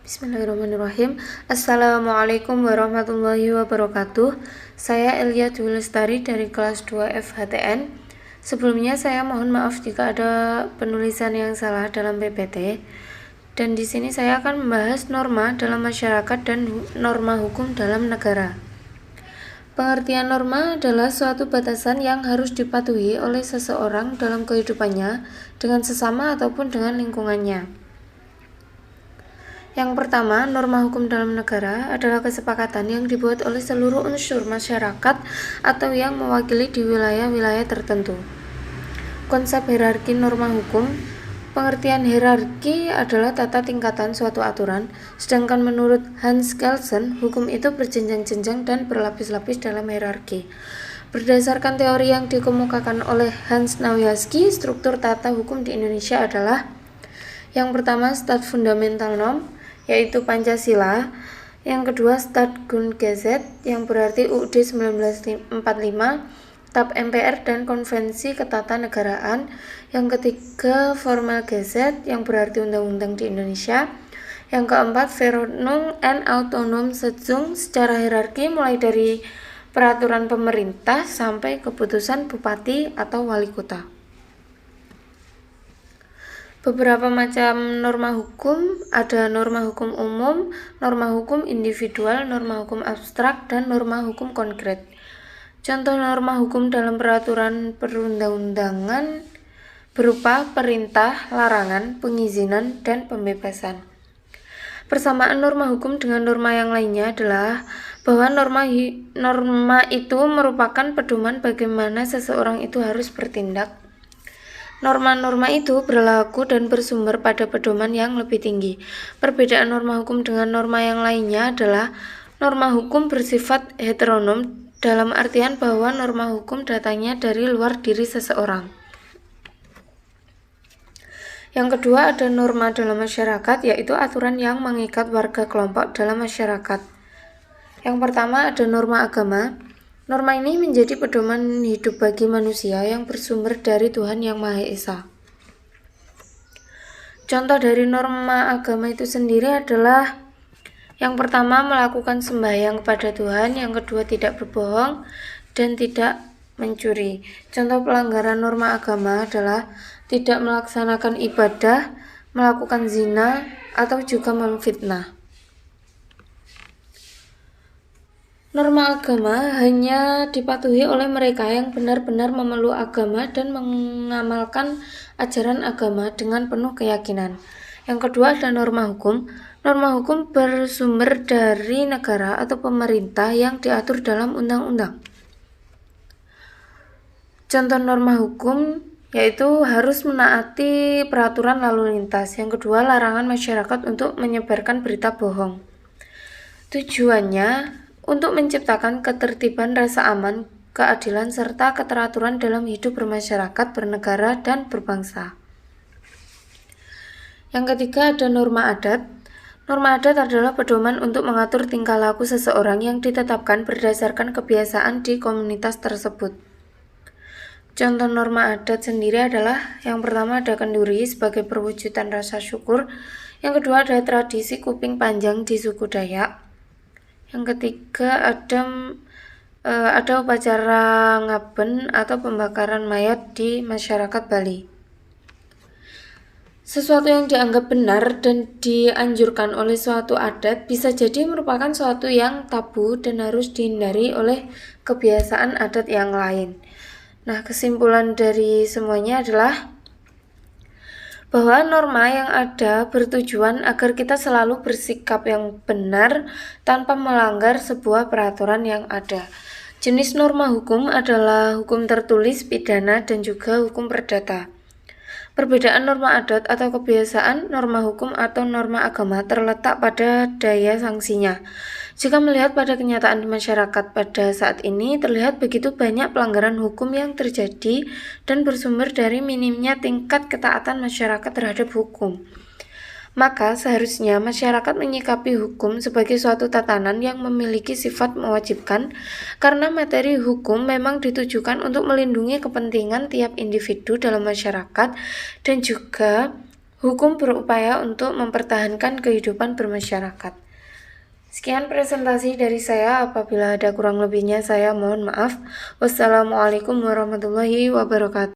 Bismillahirrahmanirrahim. Assalamualaikum warahmatullahi wabarakatuh. Saya Elia Dwi Lestari dari kelas 2 FHTN. Sebelumnya saya mohon maaf jika ada penulisan yang salah dalam PPT. Dan di sini saya akan membahas norma dalam masyarakat dan norma hukum dalam negara. Pengertian norma adalah suatu batasan yang harus dipatuhi oleh seseorang dalam kehidupannya dengan sesama ataupun dengan lingkungannya. Yang pertama, norma hukum dalam negara adalah kesepakatan yang dibuat oleh seluruh unsur masyarakat atau yang mewakili di wilayah-wilayah tertentu. Konsep hierarki norma hukum. Pengertian hierarki adalah tata tingkatan suatu aturan, sedangkan menurut Hans Kelsen, hukum itu berjenjang-jenjang dan berlapis-lapis dalam hierarki. Berdasarkan teori yang dikemukakan oleh Hans Nawiaski, struktur tata hukum di Indonesia adalah yang pertama, Stat Fundamental Norm, yaitu Pancasila. Yang kedua, Staatsgrundgesetz, yang berarti UUD 1945, TAP MPR dan Konvensi Ketatanegaraan. Yang ketiga, Formalgesetz, yang berarti undang-undang di Indonesia. Yang keempat, Verordnung en Autonomsetzung, secara hierarki mulai dari peraturan pemerintah sampai keputusan bupati atau wali kota. Beberapa macam norma hukum, ada norma hukum umum, norma hukum individual, norma hukum abstrak, dan norma hukum konkret. Contoh norma hukum dalam peraturan perundang-undangan berupa perintah, larangan, pengizinan, dan pembebasan. Persamaan norma hukum dengan norma yang lainnya adalah bahwa norma itu merupakan pedoman bagaimana seseorang itu harus bertindak. Norma-norma itu berlaku dan bersumber pada pedoman yang lebih tinggi. Perbedaan norma hukum dengan norma yang lainnya adalah norma hukum bersifat heteronom dalam artian bahwa norma hukum datangnya dari luar diri seseorang. Yang kedua, ada norma dalam masyarakat, yaitu aturan yang mengikat warga kelompok dalam masyarakat. Yang pertama, ada norma agama. Norma ini menjadi pedoman hidup bagi manusia yang bersumber dari Tuhan Yang Maha Esa. Contoh dari norma agama itu sendiri adalah yang pertama, melakukan sembahyang kepada Tuhan. Yang kedua, tidak berbohong dan tidak mencuri. Contoh pelanggaran norma agama adalah tidak melaksanakan ibadah, melakukan zina, atau juga memfitnah. Norma agama hanya dipatuhi oleh mereka yang benar-benar memeluk agama dan mengamalkan ajaran agama dengan penuh keyakinan. Yang kedua adalah norma hukum. Norma hukum bersumber dari negara atau pemerintah yang diatur dalam undang-undang. Contoh norma hukum yaitu harus menaati peraturan lalu lintas. Yang kedua, larangan masyarakat untuk menyebarkan berita bohong. Tujuannya untuk menciptakan ketertiban, rasa aman, keadilan, serta keteraturan dalam hidup bermasyarakat, bernegara, dan berbangsa. Yang ketiga ada norma adat. Norma adat adalah pedoman untuk mengatur tingkah laku seseorang yang ditetapkan berdasarkan kebiasaan di komunitas tersebut. Contoh norma adat sendiri adalah yang pertama ada kenduri sebagai perwujudan rasa syukur. Yang kedua ada tradisi kuping panjang di suku Dayak. Yang ketiga ada upacara ngaben atau pembakaran mayat di masyarakat Bali. Sesuatu yang dianggap benar dan dianjurkan oleh suatu adat bisa jadi merupakan suatu yang tabu dan harus dihindari oleh kebiasaan adat yang lain. Nah, kesimpulan dari semuanya adalah bahwa norma yang ada bertujuan agar kita selalu bersikap yang benar tanpa melanggar sebuah peraturan yang ada. Jenis norma hukum adalah hukum tertulis, pidana, dan juga hukum perdata. Perbedaan norma adat atau kebiasaan, norma hukum atau norma agama terletak pada daya sanksinya. Jika melihat pada kenyataan di masyarakat pada saat ini, terlihat begitu banyak pelanggaran hukum yang terjadi dan bersumber dari minimnya tingkat ketaatan masyarakat terhadap hukum. Maka seharusnya masyarakat menyikapi hukum sebagai suatu tatanan yang memiliki sifat mewajibkan, karena materi hukum memang ditujukan untuk melindungi kepentingan tiap individu dalam masyarakat, dan juga hukum berupaya untuk mempertahankan kehidupan bermasyarakat. Sekian presentasi dari saya, apabila ada kurang lebihnya saya mohon maaf. Wassalamualaikum warahmatullahi wabarakatuh.